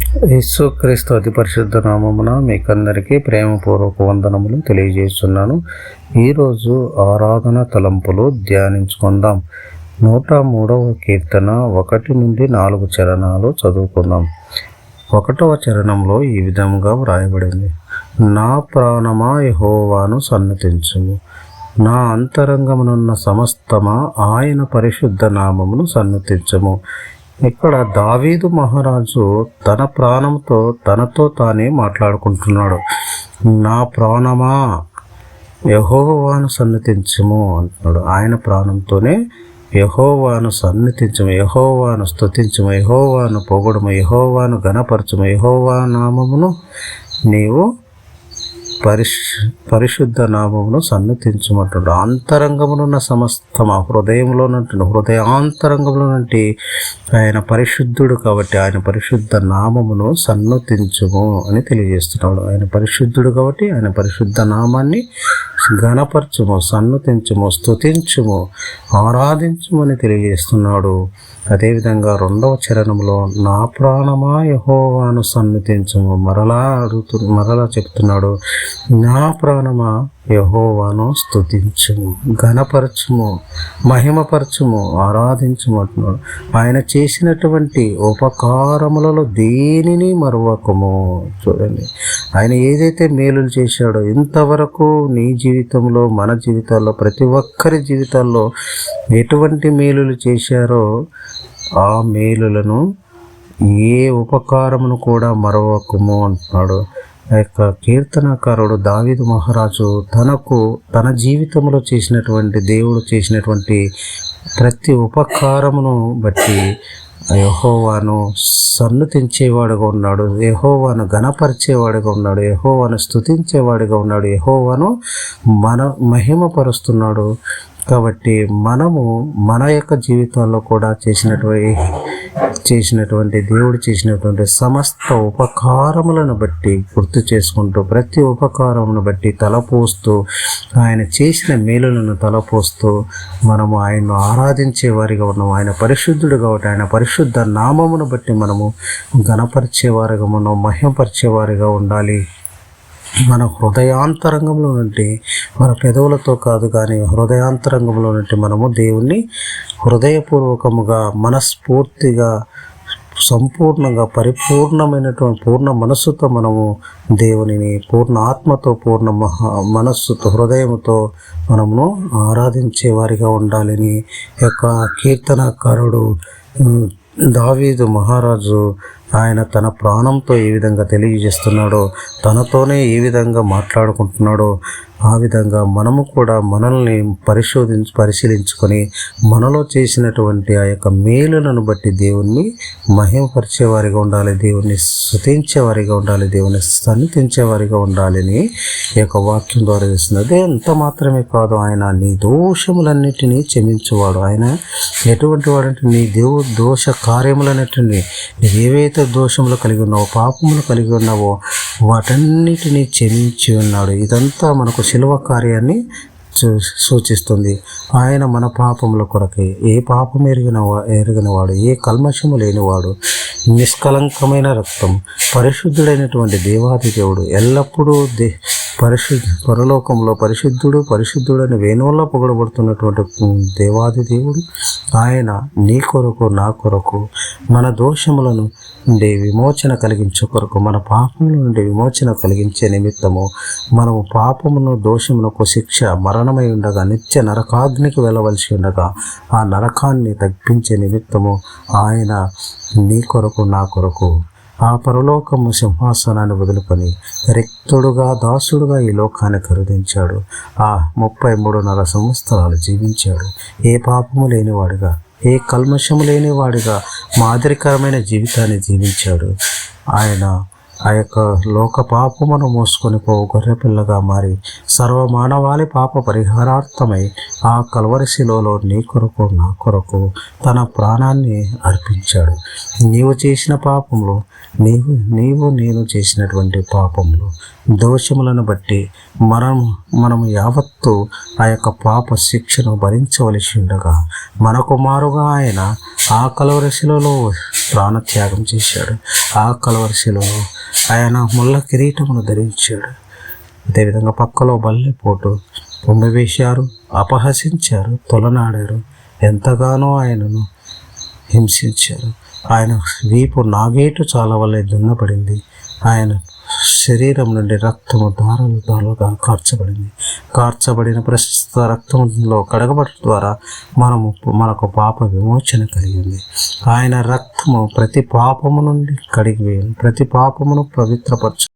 యేసుక్రీస్తు అతి పరిశుద్ధ నామమున మీకందరికీ ప్రేమపూర్వక వందనములు తెలియజేస్తున్నాను. ఈరోజు ఆరాధన తలంపులు ధ్యానించుకుందాం. 103వ కీర్తన 1 నుండి 4 చరణాలు చదువుకుందాం. 1వ చరణంలో ఈ విధంగా వ్రాయబడింది: నా ప్రాణమా యెహోవాను సన్నతించుము, నా అంతరంగమునున్న సమస్తమా ఆయన పరిశుద్ధ నామమును సన్నతించుము. ఇక్కడ దావీదు మహారాజు తన ప్రాణంతో తనతో తానే మాట్లాడుకుంటున్నాడు. నా ప్రాణమా యెహోవాను సన్నతించుము అంటున్నాడు. ఆయన ప్రాణంతోనే యెహోవాను సన్నతించుము, యెహోవాను స్తుతించుము, యెహోవాను పొగడుము, యెహోవాను ఘనపరచుము, యెహోవా నామమును నీవు పరిశుద్ధ నామమును సన్నతించుమంటున్నాడు. అంతరంగమునున్న సమస్తమా, హృదయాంతరంగంలో నుండి ఆయన పరిశుద్ధుడు కాబట్టి ఆయన పరిశుద్ధ నామమును సన్నతించుము అని తెలియజేస్తున్నాడు. ఆయన పరిశుద్ధుడు కాబట్టి ఆయన పరిశుద్ధ నామాన్ని ఘనపరచుము, సన్నతించుము, స్తుతించుము, ఆరాధించుము అని తెలియజేస్తున్నాడు. అదేవిధంగా 2వ చరణంలో నా ప్రాణమా యెహోవాను సన్నతించుము, మరలా చెప్తున్నాడు. నా ప్రాణమా యెహోవాను స్తుతించుము, ఘనపరచుము, మహిమపరచుము, ఆరాధించుము అంటున్నాడు. ఆయన చేసినటువంటి ఉపకారములలో దేనిని మరువకము. చూడండి, ఆయన ఏదైతే మేలులు చేశాడో ఇంతవరకు నీ జీవితంలో, మన జీవితాల్లో, ప్రతి ఒక్కరి జీవితాల్లో ఎటువంటి మేలులు చేశారో ఆ మేలులను, ఏ ఉపకారమును కూడా మరవకము అంటున్నాడు. ఆ యొక్క కీర్తనకారుడు దావీదు మహారాజు తన జీవితంలో చేసినటువంటి, దేవుడు చేసినటువంటి ప్రతి ఉపకారమును బట్టి యెహోవాను సన్నతించేవాడుగా ఉన్నాడు, యెహోవాను ఘనపరిచేవాడుగా ఉన్నాడు, యెహోవాను స్తుతించేవాడుగా ఉన్నాడు, యెహోవాను మహిమపరుస్తున్నాడు. కాబట్టి మనము మన యొక్క జీవితాల్లో కూడా చేసినటువంటి దేవుడు చేసినటువంటి సమస్త ఉపకారములను బట్టి గుర్తు చేసుకుంటూ, ప్రతి ఉపకారమును బట్టి తలపోస్తూ, ఆయన చేసిన మేలులను తలపోస్తూ మనము ఆయన్ను ఆరాధించే వారిగా ఉన్నాము. ఆయన పరిశుద్ధుడు కాబట్టి ఆయన పరిశుద్ధ నామమును బట్టి మనము ఘనపరిచేవారిగా ఉన్నాం, మహిమపరిచేవారిగా ఉండాలి. మన హృదయాంతరంగంలో నుండి, మన పెదవులతో కాదు కానీ హృదయాంతరంగంలో నుండి మనము దేవుణ్ణి హృదయపూర్వకముగా, మనస్ఫూర్తిగా, సంపూర్ణంగా, పరిపూర్ణమైనటువంటి పూర్ణ మనస్సుతో మనము దేవునిని పూర్ణ ఆత్మతో, పూర్ణ మనస్సుతో, హృదయముతో మనము ఆరాధించే వారిగా ఉండాలని యొక్క కీర్తనకారుడు దావీదు మహారాజు ఆయన తన ప్రాణంతో ఏ విధంగా తెలియజేస్తున్నాడో, తనతోనే ఏ విధంగా మాట్లాడుకుంటున్నాడో, ఆ విధంగా మనము కూడా మనల్ని పరిశీలించుకొని మనలో చేసినటువంటి ఆ యొక్క మేలులను బట్టి దేవుణ్ణి మహిమపరిచేవారిగా ఉండాలి, దేవుణ్ణి స్తుతించేవారిగా ఉండాలి, దేవుని సన్నిధించేవారిగా ఉండాలని ఈ యొక్క వాక్యం ద్వారా చేస్తుంది. అదే అంత మాత్రమే కాదు, ఆయన నీ దోషములన్నిటినీ క్షమించేవాడు. ఆయన ఎటువంటి వాడంటే నీ దోష కార్యములన్నిటినీ, నీకు ఏవైతే దోషములు కలిగి ఉన్నావో, పాపములు కలిగి ఉన్నావో వాటన్నిటినీ క్షమించి ఉన్నాడు. ఇదంతా మనకు శిలువ కార్యాన్ని సూచిస్తుంది. ఆయన మన పాపముల కొరకై, ఏ పాపం ఎరిగినవాడు, ఏ కల్మషము లేనివాడు, నిష్కలంకమైన రక్తం, పరిశుద్ధుడైనటువంటి దేవాది దేవుడు, ఎల్లప్పుడూ పరలోకంలో పరిశుద్ధుడని వేణువుల్లో పొగడబడుతున్నటువంటి దేవాది దేవుడు ఆయన నీ కొరకు, నా కొరకు, మన దోషములను నుండి విమోచన కలిగించే కొరకు, మన పాపముల నుండి విమోచన కలిగించే నిమిత్తము, మనము పాపమును, దోషమునకు శిక్ష మరణమై ఉండగా నిత్య నరకాగ్నికి వెళ్ళవలసి ఉండగా ఆ నరకాన్ని తగ్గించే నిమిత్తము ఆయన నీ కొరకు, నా కొరకు ఆ పరలోకము సింహాసనాన్ని వదులుకొని రిక్తుడుగా, దాసుడుగా ఈ లోకాన్ని ఖరీదించాడు. ఆ 33.5 సంవత్సరాలు జీవించాడు. ఏ పాపము లేనివాడుగా, ఏ కల్మషము లేనివాడిగా మాదిరికరమైన జీవితాన్ని జీవించాడు. ఆయన ఆ యొక్క లోక పాపమును మోసుకొని పోవు గొర్రెపిల్లగా మారి సర్వమానవాళి పాప పరిహారార్థమై ఆ కల్వరి శిలువలో నీ కొరకు, నా కొరకు తన ప్రాణాన్ని అర్పించాడు. నీవు చేసిన పాపములు, నేను చేసినటువంటి పాపములు, దోషములను బట్టి మనము యావత్తు ఆ యొక్క పాప శిక్షను భరించవలసి ఉండగా మనకు మారుగా ఆయన ఆ కలువరి శిలువలో ప్రాణత్యాగం చేశాడు. ఆ కలువరి శిలువలో ఆయన ముళ్ళ కిరీటమును ధరించాడు. అదేవిధంగా పక్కలో బల్లెపోటు పొంగవేశారు, అపహసించారు, తొలనాడారు, ఎంతగానో ఆయనను హింసించారు. ఆయన వీపు నాగేటు చాలా వల్లే దున్నపడింది. ఆయన శరీరం నుండి రక్తము దారాలుగా కార్చబడిన ప్రస్తుత రక్తంలో కడగబడటం ద్వారా మనకు పాప విమోచన కలిగింది. ఆయన రక్తము ప్రతి పాపము నుండి కడిగివేయను, ప్రతి పాపమును పవిత్రపరచు.